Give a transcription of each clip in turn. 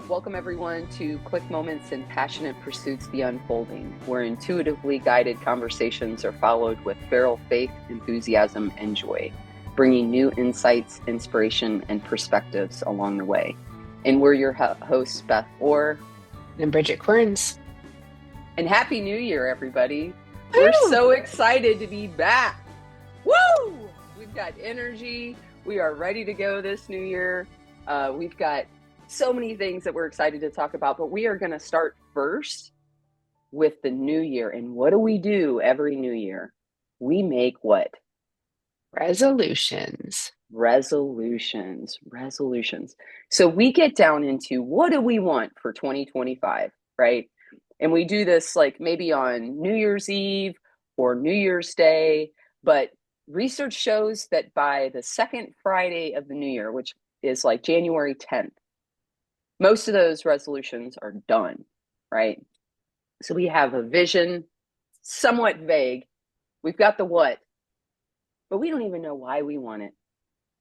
Welcome, everyone, to Quick Moments and Passionate Pursuits The Unfolding, where intuitively guided conversations are followed with feral faith, enthusiasm, and joy, bringing new insights, inspiration, and perspectives along the way. And we're your hosts, Beth Orr. And Bridget Querns. And Happy New Year, everybody. We're Woo! so excited to be back. Woo! We've got energy. We are ready to go this new year. We've got so many things that we're excited to talk about, but we are going to start first with the new year. And what do we do every new year? We make what? Resolutions. Resolutions. So we get down into what do we want for 2025, right? And we do this like maybe on New Year's Eve or New Year's Day, but research shows that by the second Friday of the new year, which is like January 10th, most of those resolutions are done, right? So we have a vision, somewhat vague. We've got the what, but we don't even know why we want it.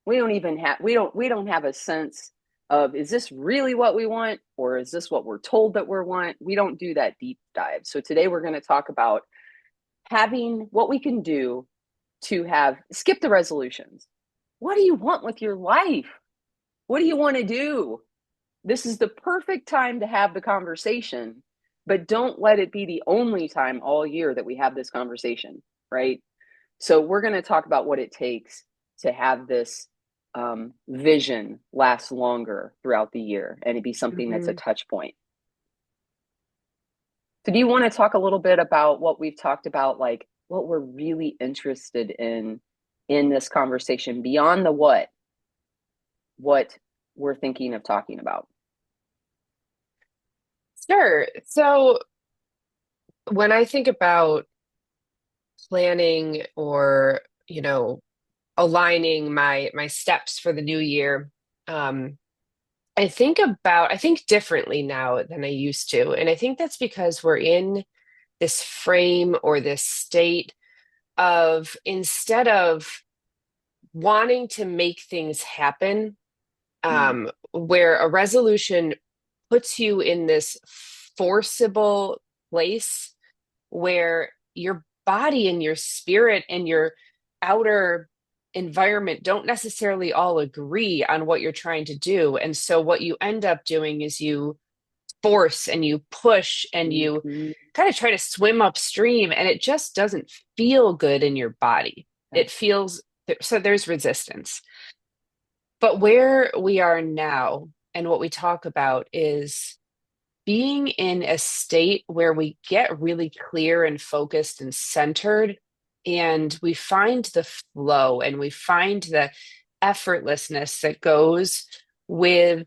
We don't have a sense of, is this really what we want, or is this what we're told that we want? We don't do that deep dive. So today we're going to talk about having what we can do to have skip the resolutions. What do you want with your life? What do you want to do? This is the perfect time to have the conversation, but don't let it be the only time all year that we have this conversation, right? So we're going to talk about what it takes to have this vision last longer throughout the year and it be something that's a touch point. So do you want to talk a little bit about what we've talked about, like what we're really interested in this conversation beyond the what we're thinking of talking about? Sure. So when I think about planning or, aligning my steps for the new year, I think differently now than I used to. And I think that's because we're in this frame or this state of instead of wanting to make things happen, Mm. where a resolution puts you in this forcible place where your body and your spirit and your outer environment don't necessarily all agree on what you're trying to do. And so what you end up doing is you force and you push and you Mm-hmm. kind of try to swim upstream, and it just doesn't feel good in your body. It feels so there's resistance. But where we are now and what we talk about is being in a state where we get really clear and focused and centered, and we find the flow and we find the effortlessness that goes with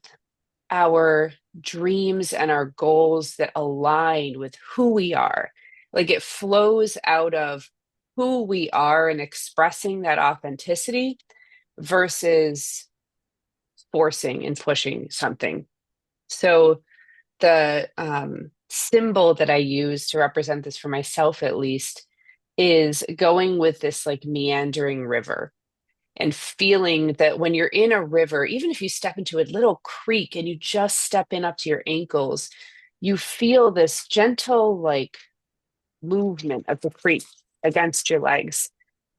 our dreams and our goals that align with who we are. Like it flows out of who we are and expressing that authenticity versus forcing and pushing something. So the symbol that I use to represent this for myself, at least, is going with this like meandering river and feeling that when you're in a river, even if you step into a little creek and you just step in up to your ankles, you feel this gentle, like movement of the creek against your legs.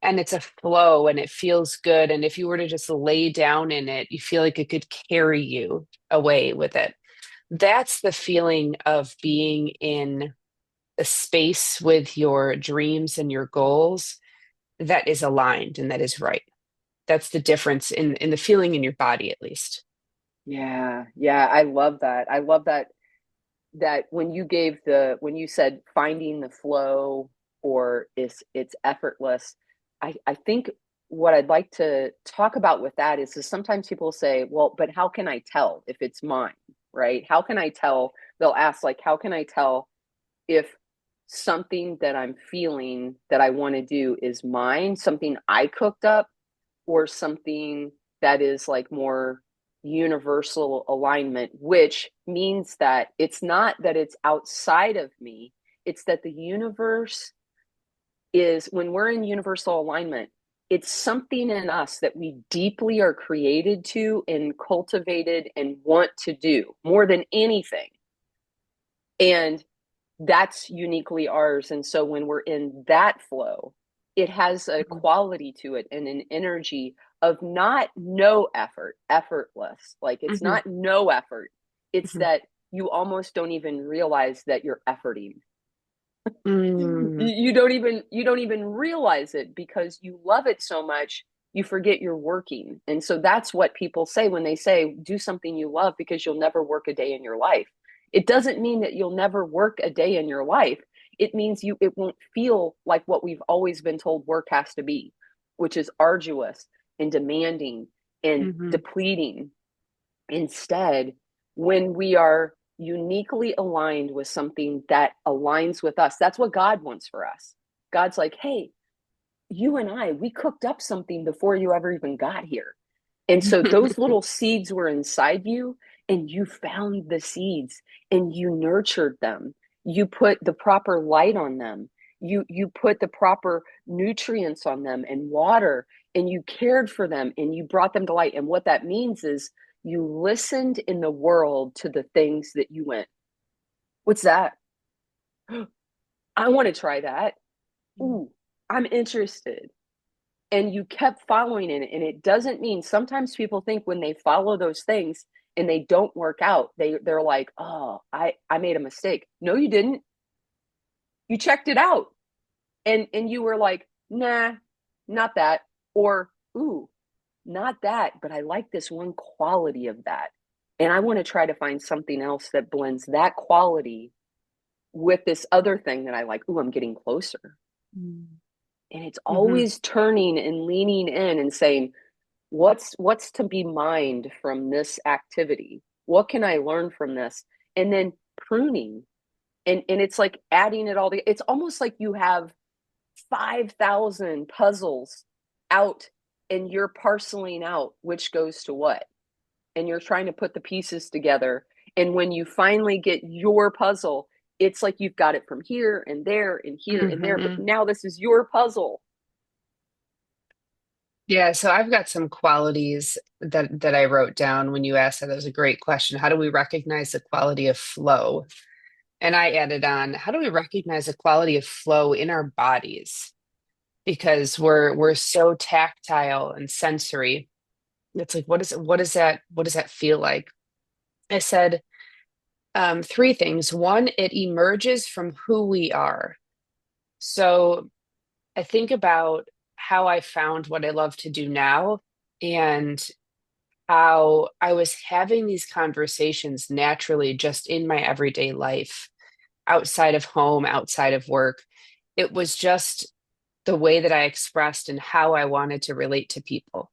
And it's a flow and it feels good. And if you were to just lay down in it, you feel like it could carry you away with it. That's the feeling of being in a space with your dreams and your goals that is aligned and that is right. That's the difference in the feeling in your body, at least. Yeah, I love that. I love that when you said finding the flow or it's effortless. I think what I'd like to talk about with that is sometimes people say, well, but how can I tell if it's mine, right? How can I tell? They'll ask, like, how can I tell if something that I'm feeling that I want to do is mine, something I cooked up, or something that is like more universal alignment, which means that it's not that it's outside of me, it's that the universe is, when we're in universal alignment, it's something in us that we deeply are created to and cultivated and want to do more than anything. And that's uniquely ours. And so when we're in that flow, it has a Mhm. quality to it and an energy of not no effort, effortless. Like it's Mhm. not no effort. It's Mhm. that you almost don't even realize that you're efforting. Mm. You don't even realize it because you love it so much you forget you're working. And so that's what people say when they say do something you love because you'll never work a day in your life. It doesn't mean that you'll never work a day in your life. It means you it won't feel like what we've always been told work has to be, which is arduous and demanding and Mhm. depleting. Instead, when we are uniquely aligned with something that aligns with us, that's what God wants for us. God's like, hey, you and I, we cooked up something before you ever even got here. And so those little seeds were inside you, and you found the seeds and you nurtured them. You put the proper light on them. You put the proper nutrients on them and water, and you cared for them and you brought them to light. And what that means is you listened in the world to the things that you went, what's that? I want to try that. Ooh, I'm interested. And you kept following it. And it doesn't mean sometimes people think when they follow those things and they don't work out, they're like, oh, I made a mistake. No, you didn't. You checked it out. And you were like, nah, not that. Or, ooh, not that, but I like this one quality of that. And I want to try to find something else that blends that quality with this other thing that I like. Ooh, I'm getting closer. And it's Mhm. always turning and leaning in and saying, what's to be mined from this activity? What can I learn from this? And then pruning. And it's like adding it all together. It's almost like you have 5,000 puzzles out and you're parceling out which goes to what. And you're trying to put the pieces together. And when you finally get your puzzle, it's like you've got it from here and there and here and there, but Mhm. now this is your puzzle. Yeah, so I've got some qualities that I wrote down when you asked that. That was a great question. How do we recognize the quality of flow? And I added on, how do we recognize the quality of flow in our bodies? Because we're so tactile and sensory. It's like, what does that feel like? I said three things. One, it emerges from who we are. So I think about how I found what I love to do now and how I was having these conversations naturally just in my everyday life, outside of home, outside of work. It was just the way that I expressed and how I wanted to relate to people.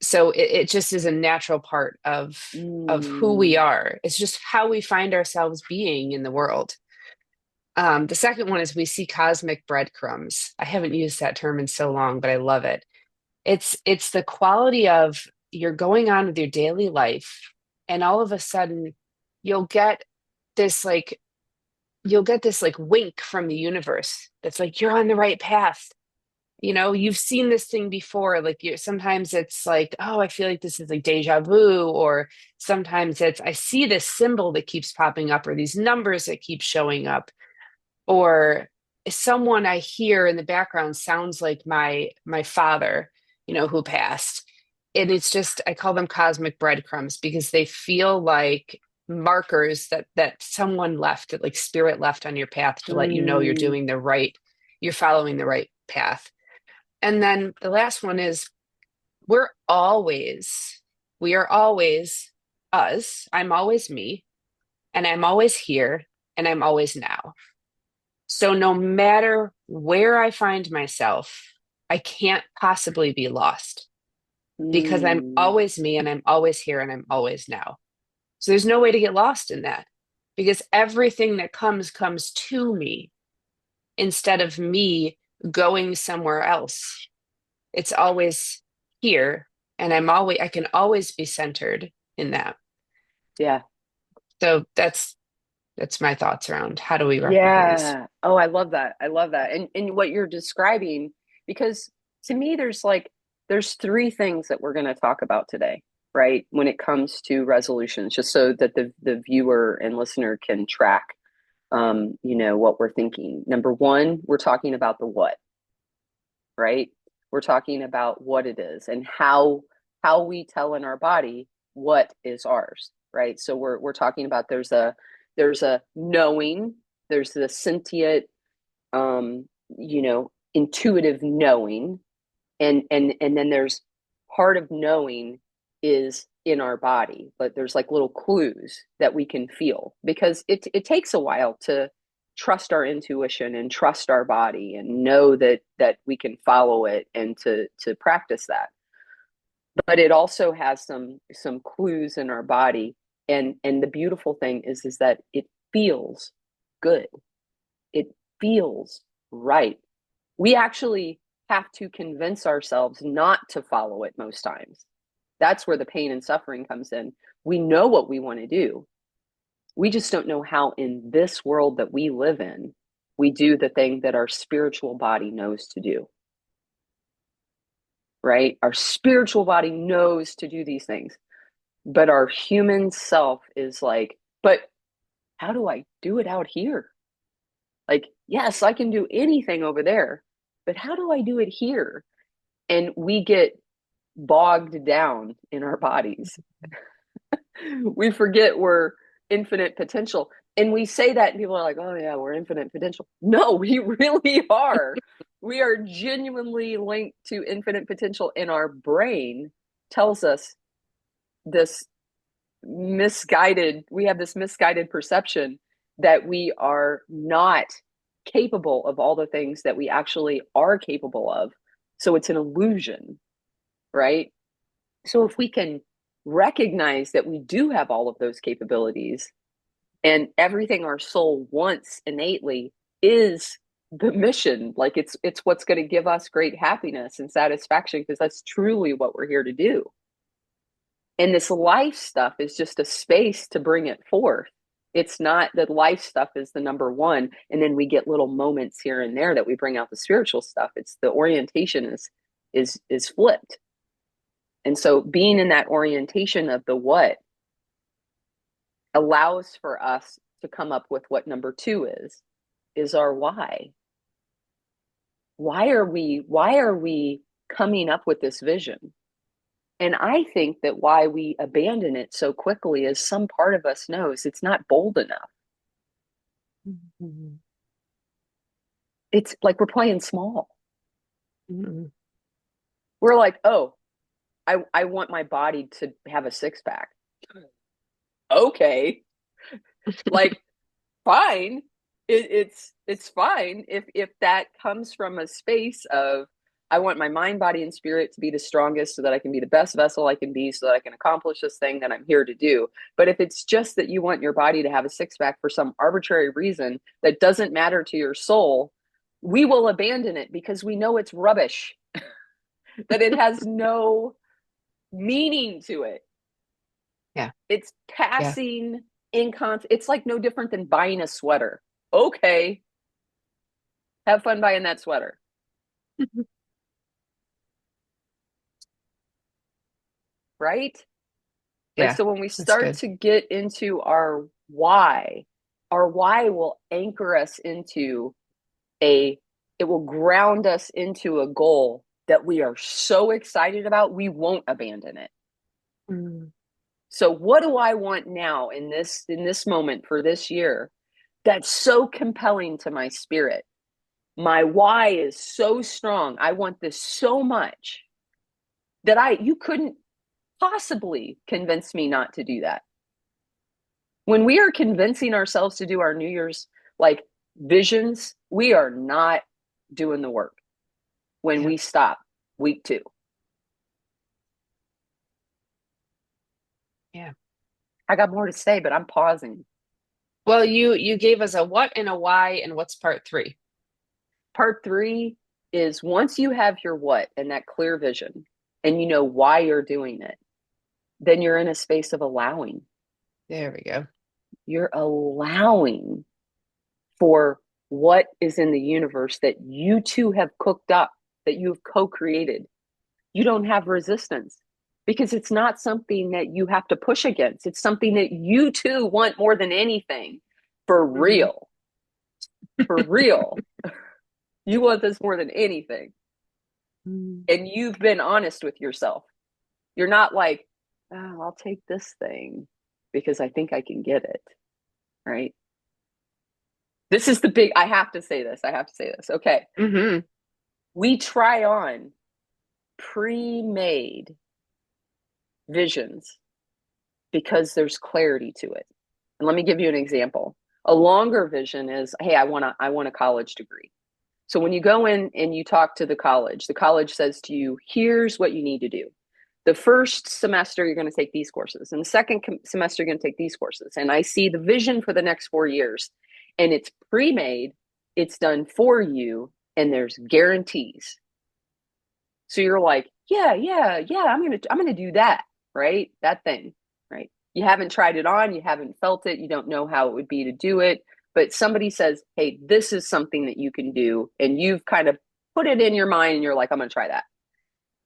So it just is a natural part of who we Mm, are. It's just how we find ourselves being in the world. The second one is we see cosmic breadcrumbs. I haven't used that term in so long, but I love it. It's the quality of you're going on with your daily life, and all of a sudden you'll get this like you'll get this like wink from the universe that's like you're on the right path. You know, you've seen this thing before. Like you sometimes it's like, oh, I feel like this is like deja vu, or sometimes it's I see this symbol that keeps popping up, or these numbers that keep showing up, or someone I hear in the background sounds like my father, who passed. And it's just I call them cosmic breadcrumbs because they feel like markers that someone left, that like spirit left on your path to let you know mm, you're following the right path. And then the last one is we're always, we are always us. I'm always me, and I'm always here, and I'm always now. So no matter where I find myself, I can't possibly be lost because I'm mm. always me and I'm always here and I'm always now. So there's no way to get lost in that because everything that comes to me instead of me going somewhere else. It's always here and I can always be centered in that. Yeah. So that's my thoughts around how do we recognize. Yeah. Oh, I love that. I love that. And what you're describing, because to me, there's three things that we're going to talk about today, right? When it comes to resolutions, just so that the viewer and listener can track, what we're thinking. Number one, we're talking about the what, right? We're talking about what it is and how we tell in our body what is ours, right? So we're talking about there's a knowing, there's the sentient, intuitive knowing, and then there's part of knowing is in our body, but there's like little clues that we can feel because it takes a while to trust our intuition and trust our body and know that we can follow it and to practice that. But it also has some clues in our body, and the beautiful thing is that it feels good. It feels right. We actually have to convince ourselves not to follow it most times. That's where the pain and suffering comes in. We know what we want to do. We just don't know how, in this world that we live in, we do the thing that our spiritual body knows to do, right? Our spiritual body knows to do these things, but our human self is like, but how do I do it out here? Like, yes, I can do anything over there, but how do I do it here? And we get bogged down in our bodies. We forget we're infinite potential. And we say that, and people are like, oh, yeah, we're infinite potential. No, we really are. We are genuinely linked to infinite potential, and our brain tells us this we have this misguided perception that we are not capable of all the things that we actually are capable of. So it's an illusion, right? So if we can recognize that we do have all of those capabilities and everything our soul wants innately is the mission, like it's what's going to give us great happiness and satisfaction because that's truly what we're here to do. And this life stuff is just a space to bring it forth. It's not that life stuff is the number one, and then we get little moments here and there that we bring out the spiritual stuff. It's the orientation is flipped. And so being in that orientation of the what allows for us to come up with what number two is our why. Why are we coming up with this vision? And I think that why we abandon it so quickly is some part of us knows it's not bold enough. Mhm. It's like we're playing small. Mhm. We're like, oh, I want my body to have a six pack. Okay. Like, fine. It's fine if that comes from a space of I want my mind, body, and spirit to be the strongest so that I can be the best vessel I can be so that I can accomplish this thing that I'm here to do. But if it's just that you want your body to have a six pack for some arbitrary reason that doesn't matter to your soul, we will abandon it because we know it's rubbish, that it has no meaning to it. Yeah. It's Yeah. passing it's like no different than buying a sweater. Okay, have fun buying that sweater, right? Like, Yeah. so when we That's start good. to get into our why will anchor us into a, it will ground us into a goal that we are so excited about, we won't abandon it. Mm. So what do I want now in this moment for this year that's so compelling to my spirit? My why is so strong. I want this so much that you couldn't possibly convince me not to do that. When we are convincing ourselves to do our New Year's like visions, we are not doing the work when Yeah. we stop week two. Yeah. I got more to say, but I'm pausing. Well, you gave us a what and a why, and what's part three? Part three is once you have your what and that clear vision and you know why you're doing it, then you're in a space of allowing. There we go. You're allowing for what is in the universe that you two have cooked up. that you have co-created, you don't have resistance because it's not something that you have to push against. It's something that you too want more than anything. For Mhm. real. For real. You want this more than anything. Mm. And you've been honest with yourself. You're not like, oh, I'll take this thing because I think I can get it. Right. This is the big, I have to say this. I have to say this. Okay. Mhm. We try on pre made visions because there's clarity to it. And let me give you an example. A longer vision is, hey, I want a college degree. So when you go in and you talk to the college says to you, here's what you need to do. The first semester, you're going to take these courses. And the second semester, you're going to take these courses. And I see the vision for the next 4 years. And it's pre made, it's done for you, and there's guarantees. So you're like, yeah, I'm gonna do that, right? That thing, right? You haven't tried it on, you haven't felt it, you don't know how it would be to do it, but somebody says, hey, this is something that you can do, and you've kind of put it in your mind, and you're like, I'm gonna try that.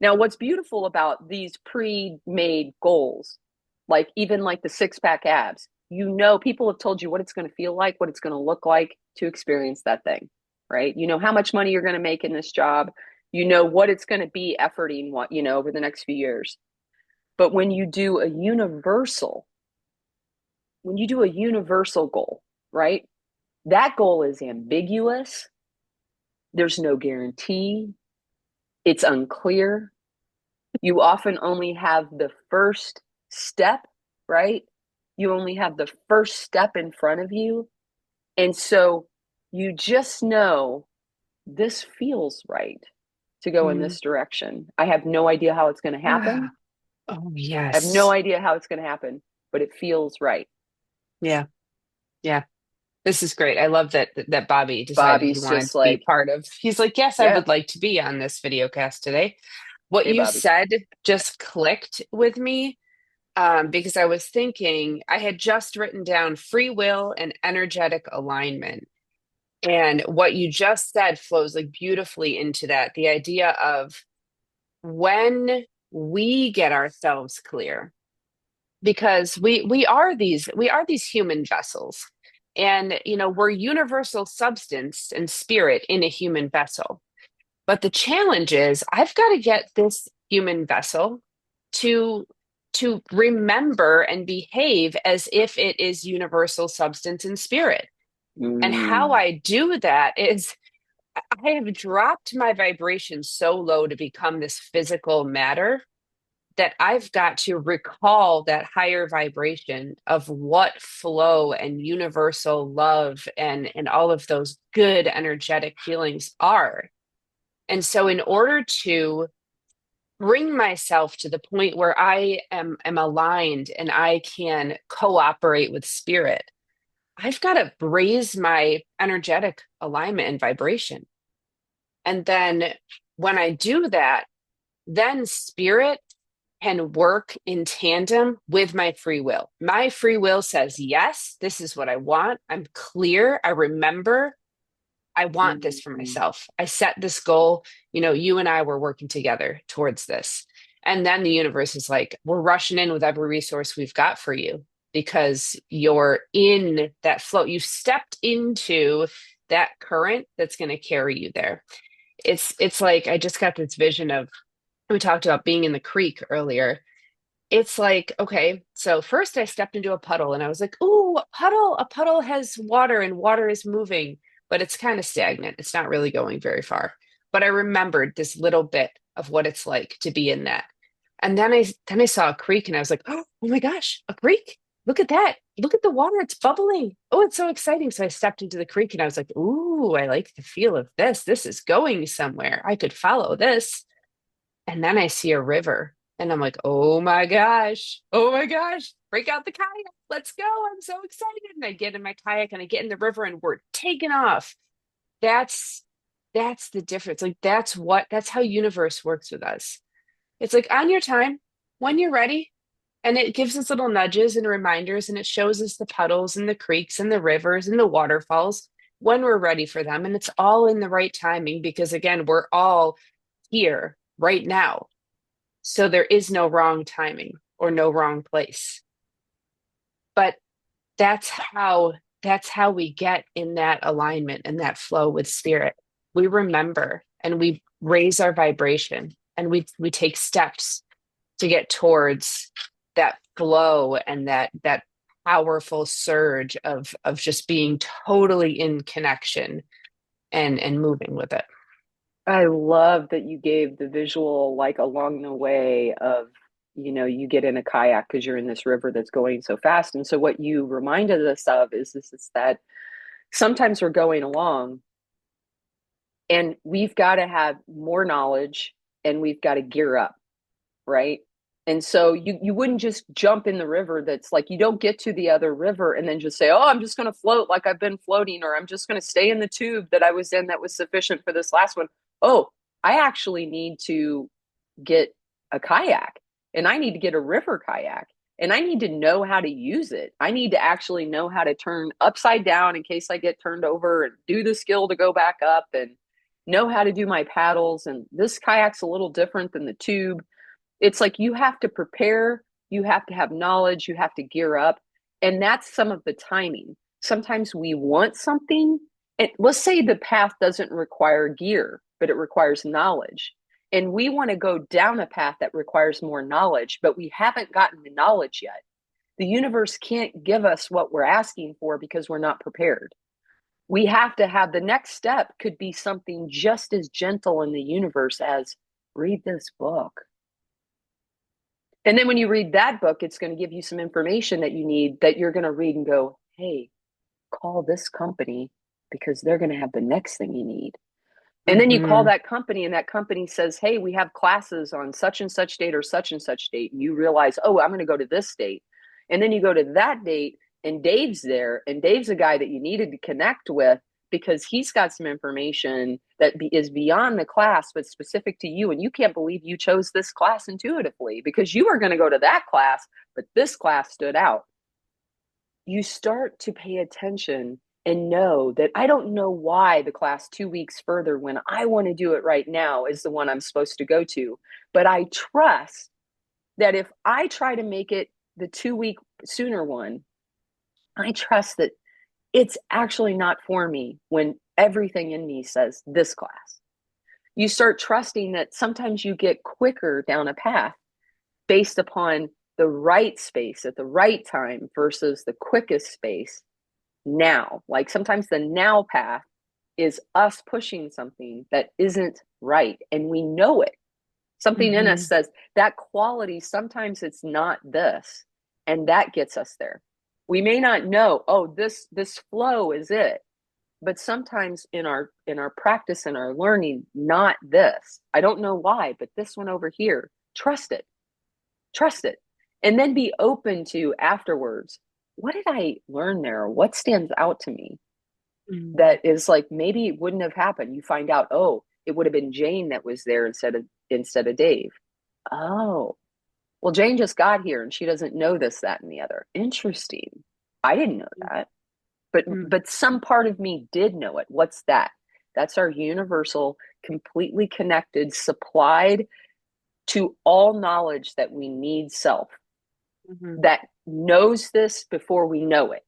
Now, what's beautiful about these pre-made goals, like even like the six-pack abs, you know, people have told you what it's going to feel like, what it's going to look like to experience that thing, right? You know how much money you're going to make in this job. You know what it's going to be efforting, what, you know, over the next few years. But when you do a universal goal, right? That goal is ambiguous. There's no guarantee. It's unclear. You often only have the first step, right? You only have the first step in front of you. And so you just know this feels right to go in Mm. this direction. I have no idea how it's going to Ah. happen. Oh, I have no yes. idea how it's going to happen, but it feels right. Yeah. Yeah. This is great. I love that Bobby decided he Bobby's wanted just to be like, part of. He's like, "Yes, I yeah, would like to be on this video cast today." What hey, you Bobby. said just clicked with me, because I was thinking I had just written down free will and energetic alignment. And what you just said flows like beautifully into that. The idea of when we get ourselves clear, because we are these human vessels. And we're universal substance and spirit in a human vessel. But the challenge is I've got to get this human vessel to to remember and behave as if it is universal substance and spirit. And how Mm, I do that is I have dropped my vibration so low to become this physical matter that I've got to recall that higher vibration of what flow and universal love and all of those good energetic feelings are. And so in order to bring myself to the point where I am aligned and I can cooperate with spirit, I've got to raise my energetic alignment and vibration. And then when I do that, then spirit can work in tandem with my free will. My free will says, yes, this is what I want. I'm clear. I remember I want this for mm, myself. I set this goal. You and I were working together towards this. And then the universe is like, we're rushing in with every resource we've got for you because you're in that flow. You stepped into that current that's going to carry you there. It's like I just got this vision of, we talked about being in the creek earlier. It's like, okay, so first I stepped into a puddle and I was like, ooh, a puddle has water and water is moving, but it's kind of stagnant. It's not really going very far. But I remembered this little bit of what it's like to be in that. And then I saw a creek and I was like, oh my gosh, a creek. Look at that. Look at the water. It's bubbling. Oh, it's so exciting. So I stepped into the creek and I was like, ooh, I like the feel of this. This is going somewhere. I could follow this. And then I see a river and I'm like, oh my gosh, break out the kayak. Let's go. I'm so excited. And I get in my kayak and I get in the river and we're taking off. That's that's the difference. Like that's how universe works with us. It's like on your time, when you're ready. And it gives us little nudges and reminders and it shows us the puddles and the creeks and the rivers and the waterfalls when we're ready for them. And it's all in the right timing because again, we're all here right now. So there is no wrong timing or no wrong place. But that's how that's how we get in that alignment and that flow with spirit. We remember and we raise our vibration and we take steps to get towards that flow and that powerful surge of just being totally in connection and moving with it. I love that you gave the visual, like along the way of, you get in a kayak because you're in this river that's going so fast. And so what you reminded us of is that sometimes we're going along and we've got to have more knowledge and we've got to gear up, right? And so you wouldn't just jump in the river. That's like, you don't get to the other river and then just say, oh, I'm just going to float like I've been floating, or I'm just going to stay in the tube that I was in that was sufficient for this last one. Oh, I actually need to get a kayak, and I need to get a river kayak, and I need to know how to use it. I need to actually know how to turn upside down in case I get turned over, and do the skill to go back up, and know how to do my paddles. And this kayak's a little different than the tube. It's like you have to prepare, you have to have knowledge, you have to gear up. And that's some of the timing. Sometimes we want something, and let's say the path doesn't require gear, but it requires knowledge. And we want to go down a path that requires more knowledge, but we haven't gotten the knowledge yet. The universe can't give us what we're asking for because we're not prepared. We have to have the next step, could be something just as gentle in the universe as read this book. And then when you read that book, it's going to give you some information that you need, that you're going to read and go, hey, call this company because they're going to have the next thing you need. And then you call Hmm. that company and that company says, hey, we have classes on such and such date or such and such date. And you realize, oh, I'm going to go to this date. And then you go to that date and Dave's there, and Dave's a guy that you needed to connect with because he's got some information that is beyond the class, but specific to you. And you can't believe you chose this class intuitively because you were going to go to that class, but this class stood out. You start to pay attention and know that I don't know why the class 2 weeks further when I want to do it right now is the one I'm supposed to go to. But I trust that if I try to make it the 2 week sooner one, I trust that it's actually not for me when everything in me says this class. You start trusting that sometimes you get quicker down a path based upon the right space at the right time versus the quickest space now. Like sometimes the now path is us pushing something that isn't right, and we know it. Something in us Hmm. says that quality, sometimes it's not this, and that gets us there. We may not know, oh, this flow is it, but sometimes in our practice and our learning, not this. I don't know why, but this one over here, trust it. Trust it. And then be open to afterwards, what did I learn there? What stands out to me Hmm. that is like maybe it wouldn't have happened? You find out, oh, it would have been Jane that was there instead of Dave. Oh, well, Jane just got here and she doesn't know this, that, and the other. Interesting. I didn't know that. But some part of me did know it. What's that? That's our universal, completely connected, supplied to all knowledge that we need self Hmm. that knows this before we know it.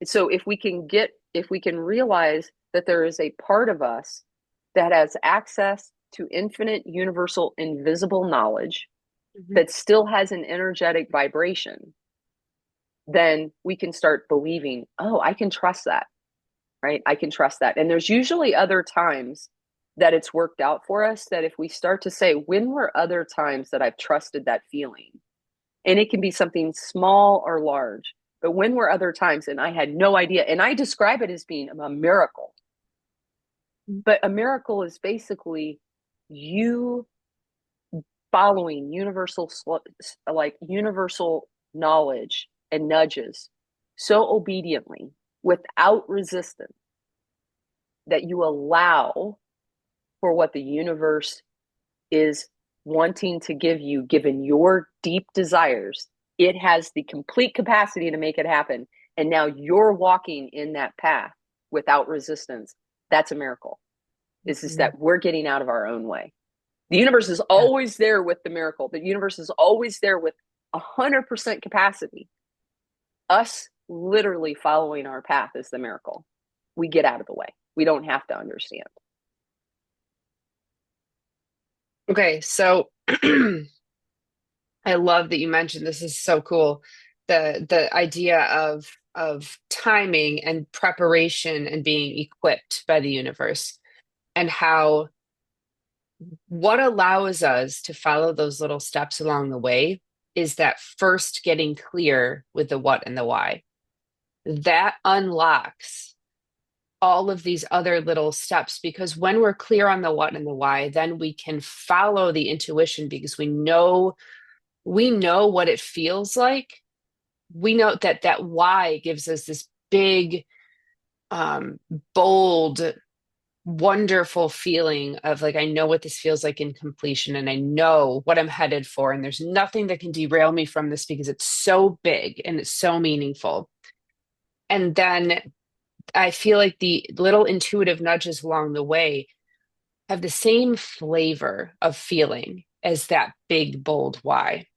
So if we can realize that there is a part of us that has access to infinite, universal, invisible knowledge Hmm. that still has an energetic vibration, then we can start believing, oh, I can trust that, right? I can trust that. And there's usually other times that it's worked out for us, that if we start to say, when were other times that I've trusted that feeling? And it can be something small or large. But when were other times and I had no idea? And I describe it as being a miracle. But a miracle is basically you following universal knowledge and nudges so obediently without resistance that you allow for what the universe is wanting to give you, given your deep desires. It has the complete capacity to make it happen. And now you're walking in that path without resistance. That's a miracle. is Mhm. that we're getting out of our own way. The universe is Yeah. always there with the miracle. The universe is always there with 100% capacity. Us literally following our path is the miracle. We get out of the way. We don't have to understand. Okay, so I love that you mentioned this is so cool. The idea of timing and preparation and being equipped by the universe and how what allows us to follow those little steps along the way is that first getting clear with the what and the why. That unlocks all of these other little steps because when we're clear on the what and the why, then we can follow the intuition because we know what it feels like. We know that that why gives us this big, um, bold, wonderful feeling of like, I know what this feels like in completion and I know what I'm headed for. And there's nothing that can derail me from this because it's so big and it's so meaningful. And then I feel like the little intuitive nudges along the way have the same flavor of feeling as that big, bold why.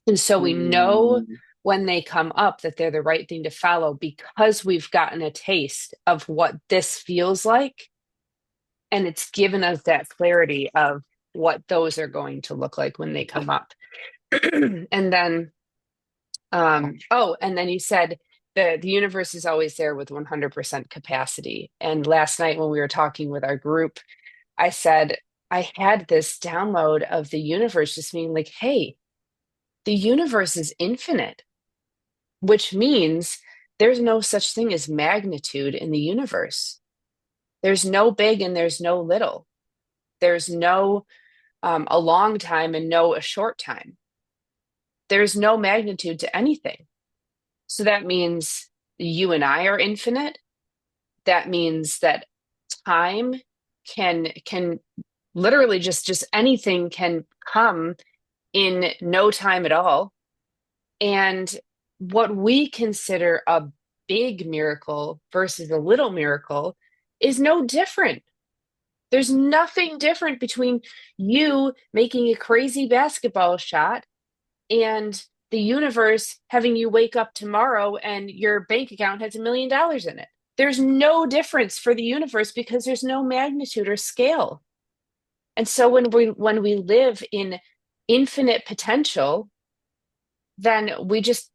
And so we know Mm, when they come up that they're the right thing to follow because we've gotten a taste of what this feels like. And it's given us that clarity of what those are going to look like when they come up. And then, oh, and then you said the universe is always there with 100% capacity. And last night when we were talking with our group, I said, I had this download of the universe just being like, hey, the universe is infinite, which means there's no such thing as magnitude in the universe. There's no big and there's no little. There's no a long time and no a short time. There's no magnitude to anything. So that means you and I are infinite. That means that time can literally just anything can come in no time at all. And what we consider a big miracle versus a little miracle is no different. There's nothing different between you making a crazy basketball shot and the universe having you wake up tomorrow and your bank account has $1 million in it. There's no difference for the universe because there's no magnitude or scale. And so when we live in infinite potential, then we just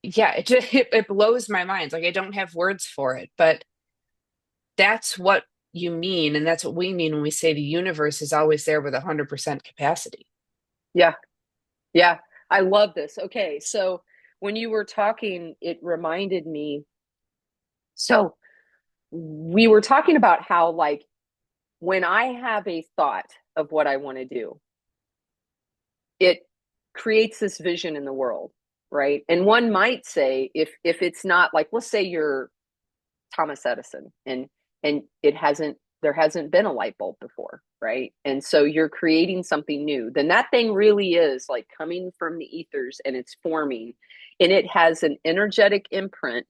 yeah, it blows my mind. Like I don't have words for it, but that's what you mean, and that's what we mean when we say the universe is always there with 100% capacity. yeah, yeah. I love this. Okay, so when you were talking, it reminded me. So we were talking about how, like, when I have a thought of what I want to do, it creates this vision in the world, right? And one might say, if it's not like, let's say you're Thomas Edison and it hasn't there hasn't been a light bulb before, right? And so you're creating something new, then that thing really is like coming from the ethers and it's forming, and it has an energetic imprint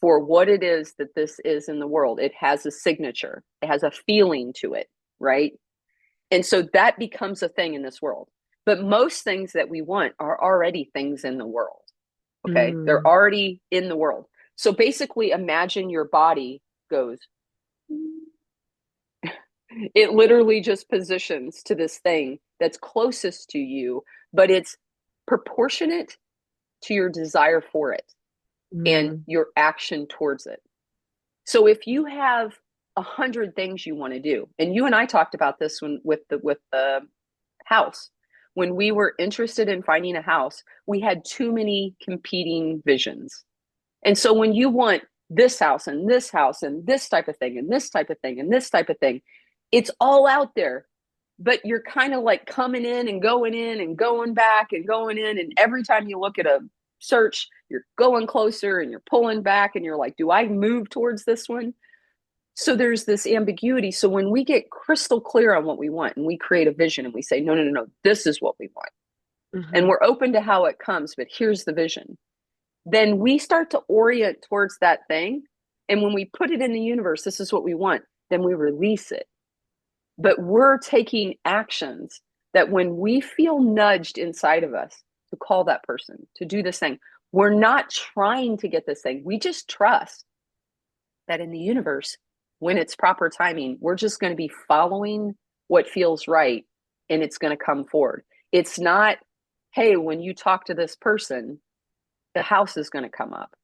for what it is that this is in the world. It has a signature, it has a feeling to it, right? And so that becomes a thing in this world. But most things that we want are already things in the world. Okay. They're Mm, already in the world. So basically, imagine your body goes, it literally just positions to this thing that's closest to you, but it's proportionate to your desire for it and mm, your action towards it. So if you have 100 things you want to do, and you and I talked about this when with the house, when we were interested in finding a house, we had too many competing visions. And so when you want this house and this house and this type of thing and this type of thing and this type of thing, it's all out there. But you're kind of like coming in and going back and going in. And every time you look at a search, you're going closer and you're pulling back and you're like, do I move towards this one? So there's this ambiguity. So when we get crystal clear on what we want and we create a vision and we say, no, no, no, no, this is what we want. And mhm, we're open to how it comes, but here's the vision. Then we start to orient towards that thing. And when we put it in the universe, this is what we want. then we release it. But we're taking actions that when we feel nudged inside of us to call that person, to do this thing, we're not trying to get this thing. We just trust that in the universe, when it's proper timing, we're just going to be following what feels right and it's going to come forward. It's not, hey, when you talk to this person, the house is going to come up.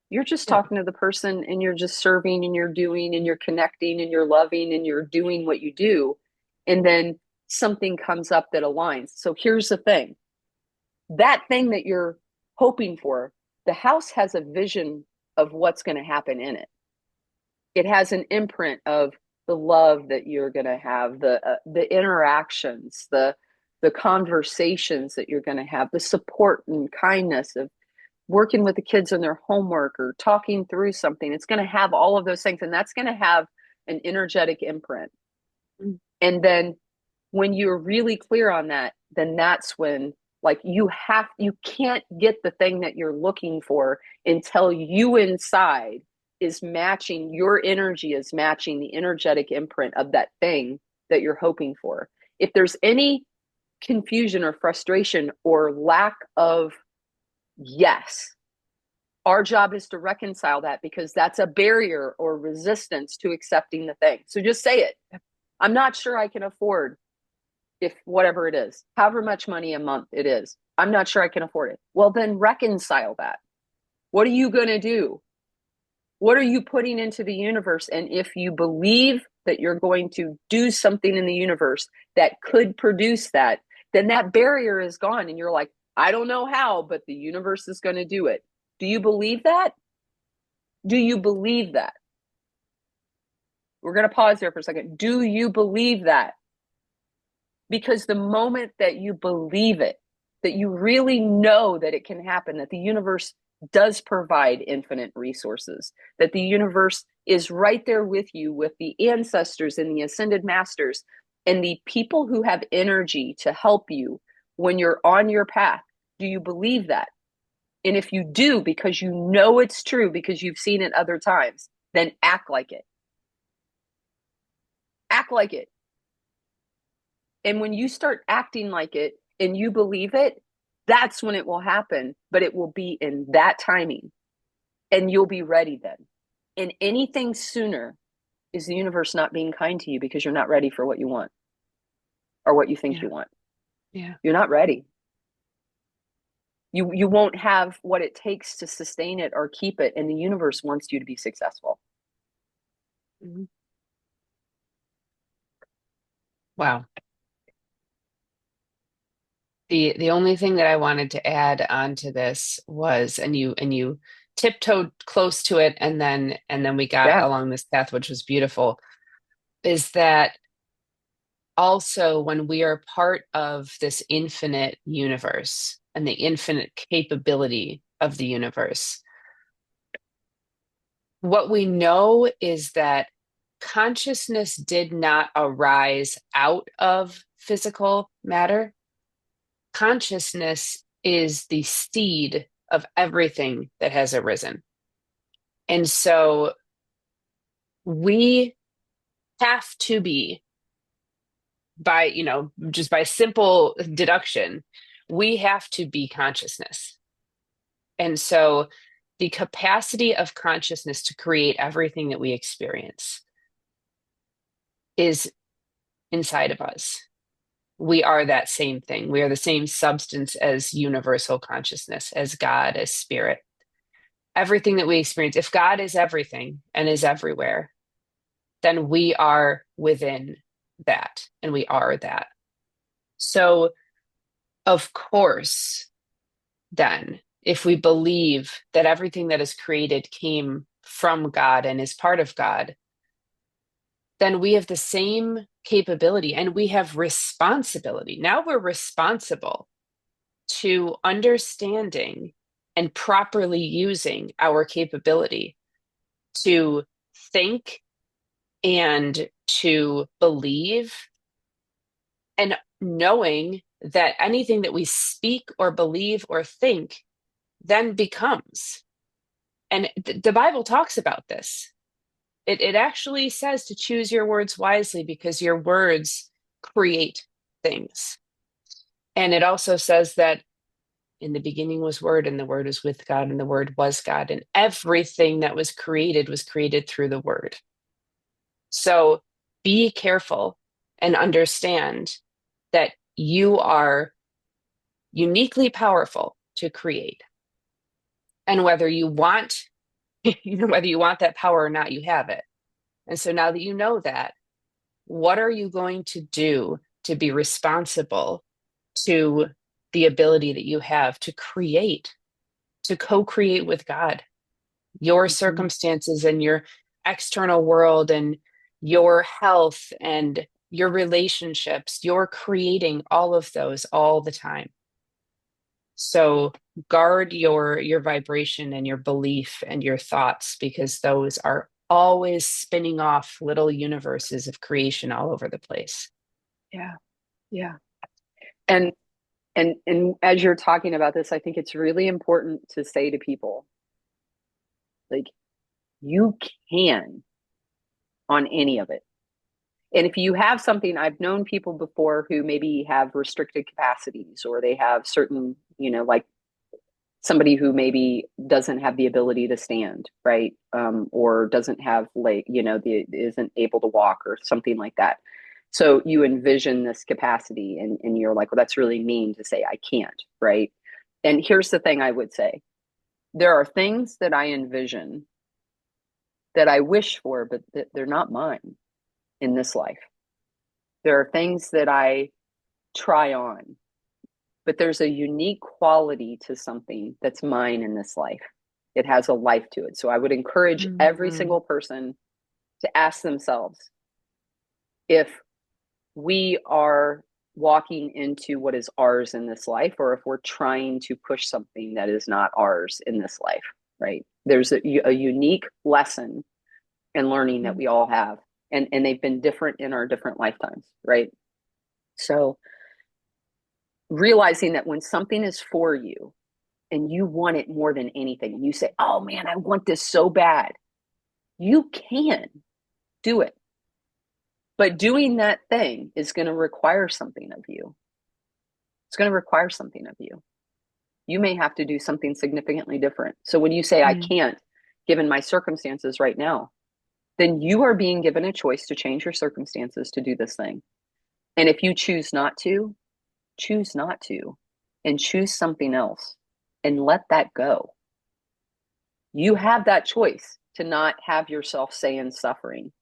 You're just Yeah. talking to the person and you're just serving and you're doing and you're connecting and you're loving and you're doing what you do. And then something comes up that aligns. So here's the thing, that thing that you're hoping for, the house has a vision of what's going to happen in it. It has an imprint of the love that you're going to have, the interactions, the conversations that you're going to have, the support and kindness of working with the kids on their homework or talking through something. It's going to have all of those things, and that's going to have an energetic imprint. And then when you're really clear on that, then that's when, like, you can't get the thing that you're looking for until you inside is matching, your energy is matching the energetic imprint of that thing that you're hoping for. If there's any confusion or frustration or lack of yes, our job is to reconcile that, because that's a barrier or resistance to accepting the thing. So just say it. I'm not sure I can afford, if whatever it is, however much money a month it is, I'm not sure I can afford it. Well, then reconcile that. What are you going to do? What are you putting into the universe? And if you believe that you're going to do something in the universe that could produce that, then that barrier is gone. And you're like, I don't know how, but the universe is going to do it. Do you believe that? Do you believe that? We're going to pause there for a second. Do you believe that? Because the moment that you believe it, that you really know that it can happen, that the universe does provide infinite resources, that the universe is right there with you, with the ancestors and the ascended masters and the people who have energy to help you when you're on your path. Do you believe that? And if you do, because you know it's true, because you've seen it other times, then act like it. Act like it. And when you start acting like it and you believe it, that's when it will happen. But it will be in that timing and you'll be ready then. And anything sooner is the universe not being kind to you because you're not ready for what you want or what you think Yeah. you want. Yeah. You're not ready. You won't have what it takes to sustain it or keep it. And the universe wants you to be successful. Mhm. Wow. The only thing that I wanted to add on to this was, and you tiptoed close to it, and then we got Yeah. along this path, which was beautiful, is that also when we are part of this infinite universe and the infinite capability of the universe, what we know is that consciousness did not arise out of physical matter. Consciousness is the seed of everything that has arisen. And so we have to be, by, just by simple deduction, we have to be consciousness. And so the capacity of consciousness to create everything that we experience is inside of us. We are that same thing. We are the same substance as universal consciousness, as God, as spirit. Everything that we experience, if God is everything and is everywhere, then we are within that and we are that. So, of course, then, if we believe that everything that is created came from God and is part of God, then we have the same capability and we have responsibility. Now we're responsible to understanding and properly using our capability to think and to believe, and knowing that anything that we speak or believe or think then becomes. And the Bible talks about this. It actually says to choose your words wisely because your words create things. And it also says that in the beginning was Word, and the Word was with God, and the Word was God. And everything that was created through the Word. So be careful and understand that you are uniquely powerful to create. And whether you want, whether you want that power or not, you have it. And so now that you know that, what are you going to do to be responsible to the ability that you have to create, to co-create with God, your Mhm. circumstances and your external world and your health and your relationships? You're creating all of those all the time. So guard your vibration and your belief and your thoughts because those are always spinning off little universes of creation all over the place. Yeah. Yeah. And and as you're talking about this, I think it's really important to say to people, like, you can on any of it. And if you have something, I've known people before who maybe have restricted capacities, or they have certain, like somebody who maybe doesn't have the ability to stand, right? Or doesn't have, like, isn't able to walk or something like that. So you envision this capacity, and you're like, well, that's really mean to say I can't, right? And here's the thing I would say: there are things that I envision that I wish for, but they're not mine in this life. There are things that I try on, but there's a unique quality to something that's mine in this life. It has a life to it. So I would encourage every Mhm. single person to ask themselves if we are walking into what is ours in this life, or if we're trying to push something that is not ours in this life, right? There's a unique lesson and learning that we all have, and they've been different in our different lifetimes, right? So realizing that when something is for you and you want it more than anything, and you say, oh man, I want this so bad, you can do it. But doing that thing is going to require something of you. It's going to require something of you. You may have to do something significantly different. So when you say, I Mhm. can't, given my circumstances right now, then you are being given a choice to change your circumstances to do this thing. And if you choose not to, and choose something else and let that go. You have that choice to not have yourself stay in suffering.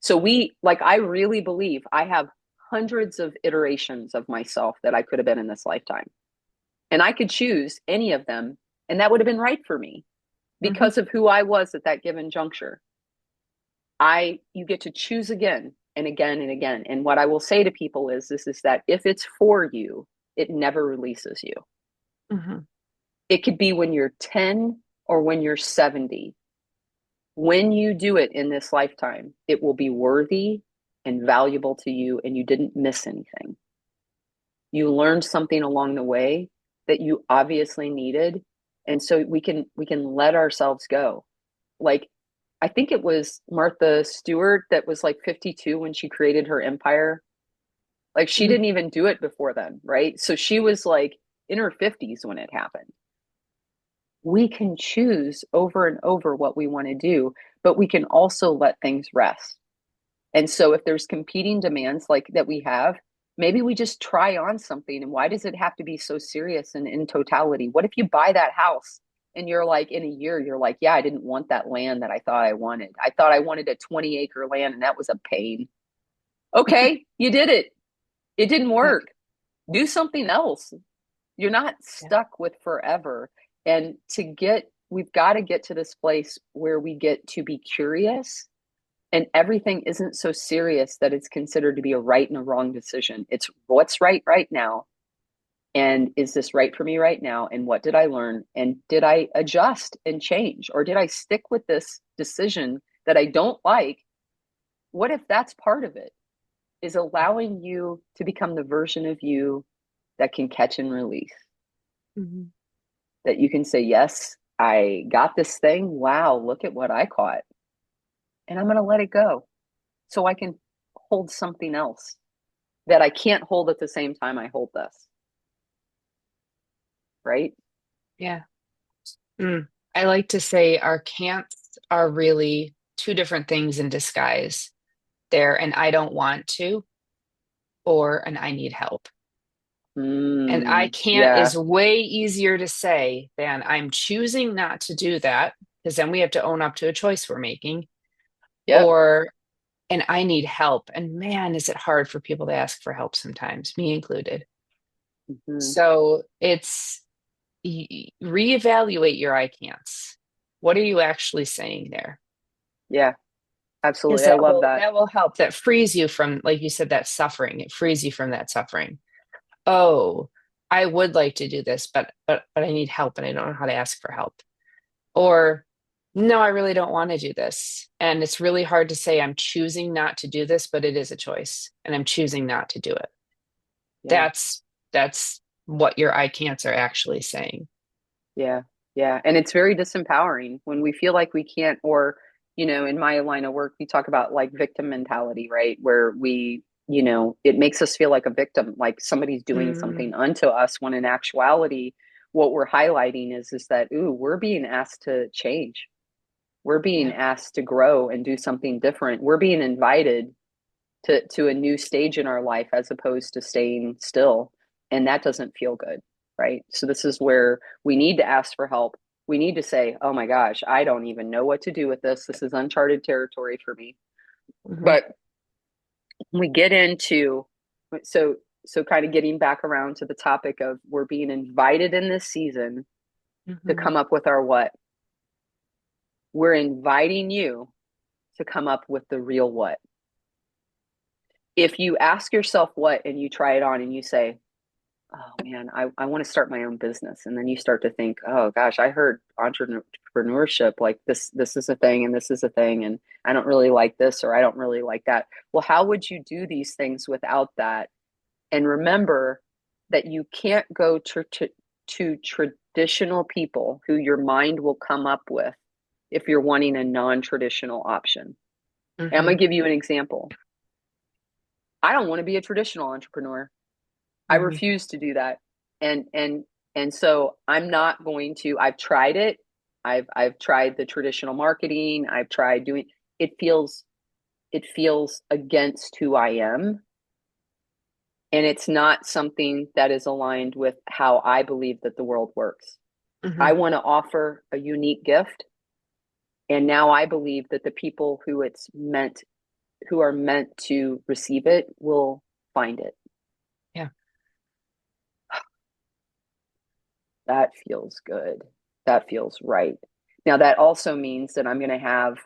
So I really believe I have hundreds of iterations of myself that I could have been in this lifetime. And I could choose any of them, and that would have been right for me Mhm. because of who I was at that given juncture. You get to choose again and again and again. And what I will say to people is this: is that if it's for you, it never releases you. Mhm. It could be when you're 10 or when you're 70. When you do it in this lifetime, it will be worthy and valuable to you, and you didn't miss anything. You learned something along the way that you obviously needed, and so we can let ourselves go. Like, I think it was Martha Stewart that was like 52 when she created her empire. Like, she Mhm. didn't even do it before then, right? So she was like in her 50s when it happened. We can choose over and over what we want to do, but we can also let things rest. And so if there's competing demands like that we have, maybe we just try on something. And why does it have to be so serious and in totality? What if you buy that house and you're like, in a year, you're like, yeah, I didn't want that land that I thought I wanted. I thought I wanted a 20-acre land, and that was a pain. Okay, you did it. It didn't Yep. work. Do something else. You're not Yeah. stuck with forever. And we've got to get to this place where we get to be curious, and everything isn't so serious that it's considered to be a right and a wrong decision. It's what's right now. And is this right for me right now? And what did I learn? And did I adjust and change? Or did I stick with this decision that I don't like? What if that's part of it? Is allowing you to become the version of you that can catch and release, Mhm. that you can say, yes, I got this thing. Wow, look at what I caught. and I'm going to let it go so I can hold something else that I can't hold at the same time I hold this, right? Yeah. Mm. I like to say our can'ts are really two different things in disguise. They're an I don't want to or an I need help. And I can't Yeah. is way easier to say than I'm choosing not to do that, because then we have to own up to a choice we're making, Yep. or and I need help. And man, is it hard for people to ask for help sometimes, me included. Hmm. So it's reevaluate your I can'ts. What are you actually saying there? Yeah. Because Absolutely. I love that. that will help. That frees you from, like you said, that suffering. It frees you from that suffering. Oh, I would like to do this, but I need help and I don't know how to ask for help. Or no, I really don't want to do this. And it's really hard to say I'm choosing not to do this, but it is a choice and I'm choosing not to do it. Yeah. That's what your I can'ts are actually saying. Yeah. Yeah. And it's very disempowering when we feel like we can't, or, in my line of work, we talk about like victim mentality, right? Where it makes us feel like a victim, like somebody's doing Mm, something unto us, when in actuality, what we're highlighting is that, ooh, we're being asked to change. We're being yeah. asked to grow and do something different. We're being invited to a new stage in our life as opposed to staying still. And that doesn't feel good, right? So this is where we need to ask for help. We need to say, oh my gosh, I don't even know what to do with this. This is uncharted territory for me. Hmm. But we get into so so kind of getting back around to the topic of we're being invited in this season to Hmm. come up with our what. We're inviting you to come up with the real what. If you ask yourself what and you try it on and you say, oh man, I want to start my own business. And then you start to think, oh gosh, I heard entrepreneurship, like this is a thing and this is a thing, and I don't really like this or I don't really like that. Well, how would you do these things without that? And remember that you can't go to traditional people who your mind will come up with if you're wanting a non-traditional option. And I'm Hmm. going to give you an example. I don't want to be a traditional entrepreneur. I Hmm. refuse to do that. And so I'm not going to. I've tried it. I've tried the traditional marketing. I've tried doing it. Feels against who I am, and it's not something that is aligned with how I believe that the world works. Hmm. I want to offer a unique gift, and now I believe that the people who are meant to receive it will find it. Yeah. That feels good. That feels right. Now, that also means that I'm going to have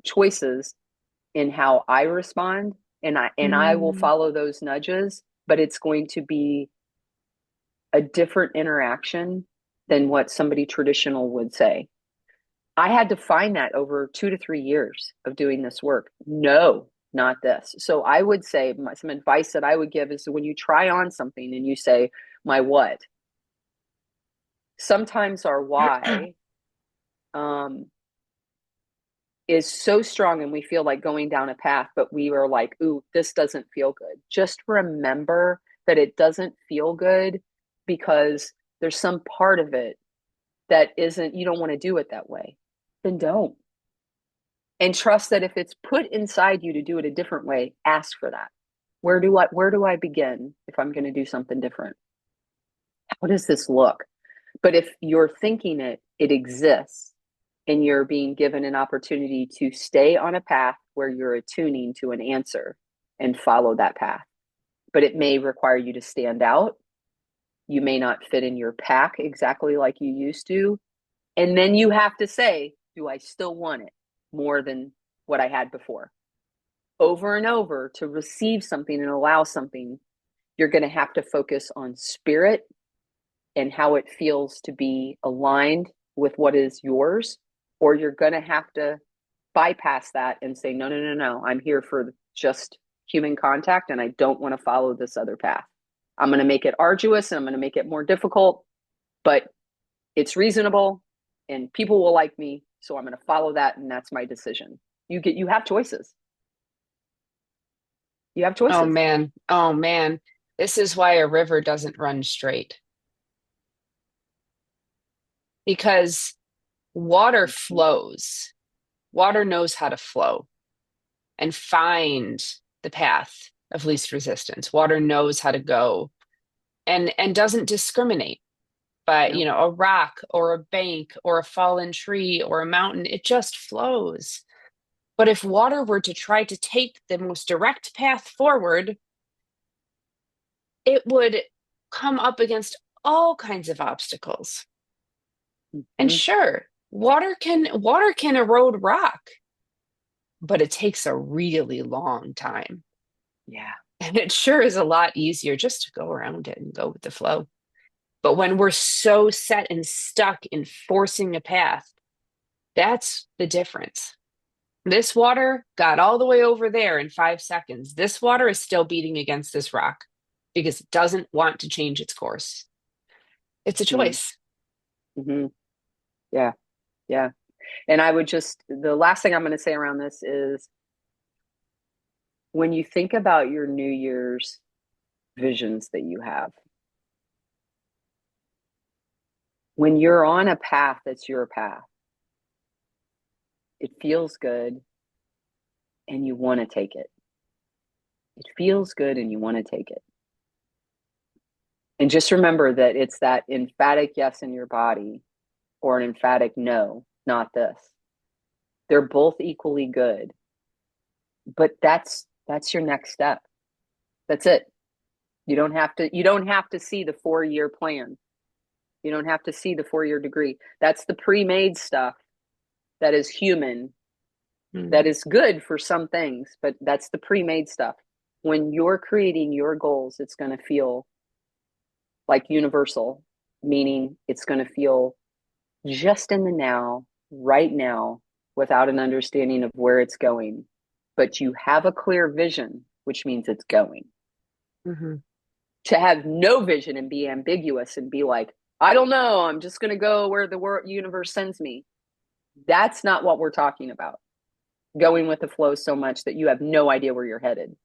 choices in how I respond, and I will Mm, follow those nudges, but it's going to be a different interaction than what somebody traditional would say. I had to find that over 2 to 3 years of doing this work. No, not this. So I would say some advice that I would give is when you try on something and you say, my what? Sometimes our why um, is so strong and we feel like going down a path, but we are like, ooh, this doesn't feel good. Just remember that it doesn't feel good because there's some part of it that isn't, you don't want to do it that way. Then don't. And trust that if it's put inside you to do it a different way, ask for that. Where do I begin if I'm going to do something different? How does this look? But if you're thinking it exists, and you're being given an opportunity to stay on a path where you're attuning to an answer and follow that path. But it may require you to stand out. You may not fit in your pack exactly like you used to. And then you have to say, do I still want it more than what I had before? Over and over to receive something and allow something, you're going to have to focus on spirit and how it feels to be aligned with what is yours, or you're going to have to bypass that and say, no, no, no, no, I'm here for just human contact and I don't want to follow this other path. I'm going to make it arduous and I'm going to make it more difficult, but it's reasonable and people will like me. So I'm going to follow that. And that's my decision. You have choices. You have Oh choices. man. Oh man. This is why a river doesn't run straight because water Mhm. flows. Water knows how to flow and find the path of least resistance. Water knows how to go and doesn't discriminate. But, Yep. a rock or a bank or a fallen tree or a mountain, it just flows. But if water were to try to take the most direct path forward, it would come up against all kinds of obstacles. And Hmm. sure, water can erode rock, but it takes a really long time. Yeah. And it sure is a lot easier just to go around it and go with the flow. But when we're so set and stuck in forcing a path, that's the difference. This water got all the way over there in 5 seconds. This water is still beating against this rock because it doesn't want to change its course. It's a choice. Mm-hmm. Yeah. Yeah. And I would just, the last thing I'm going to say around this is when you think about your New Year's visions that you have, when you're on a path that's your path, it feels good and you want to take it. It feels good and you want to take it. And just remember that it's that emphatic yes in your body or an emphatic no, not this. They're both equally good, but that's your next step. That's it. You don't have to see the 4-year plan. You don't have to see the 4-year degree. That's the pre-made stuff that is human, that Mm, is good for some things, but that's the pre-made stuff. When you're creating your goals, it's going to feel like universal, meaning it's going to feel just in the now, right now, without an understanding of where it's going. But you have a clear vision, which means it's going. mhm, To have no vision and be ambiguous and be like, I don't know, I'm just going to go where the world universe sends me. That's not what we're talking about. Going with the flow so much that you have no idea where you're headed.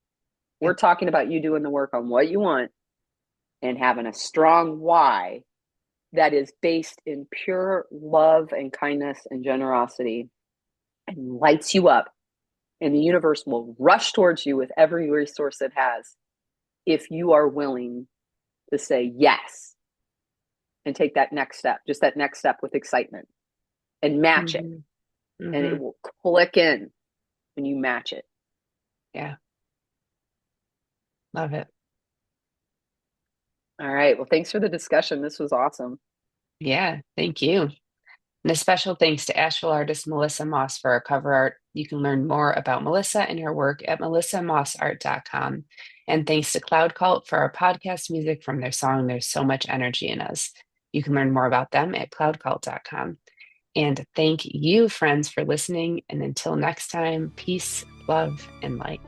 We're yep, talking about you doing the work on what you want and having a strong why that is based in pure love and kindness and generosity and lights you up. And the universe will rush towards you with every resource it has if you are willing to say yes and take that next step, just that next step with excitement and match it. mhm, And it mhm. will click in when you match it. Yeah, love it. All right. Well, thanks for the discussion. This was awesome. Yeah, thank you. And a special thanks to Asheville artist Melissa Moss for our cover art. You can learn more about Melissa and her work at melissamossart.com. And thanks to Cloud Cult for our podcast music from their song There's So Much Energy in Us. You can learn more about them at cloudcult.com. And thank you, friends, for listening. And until next time, peace, love, and light.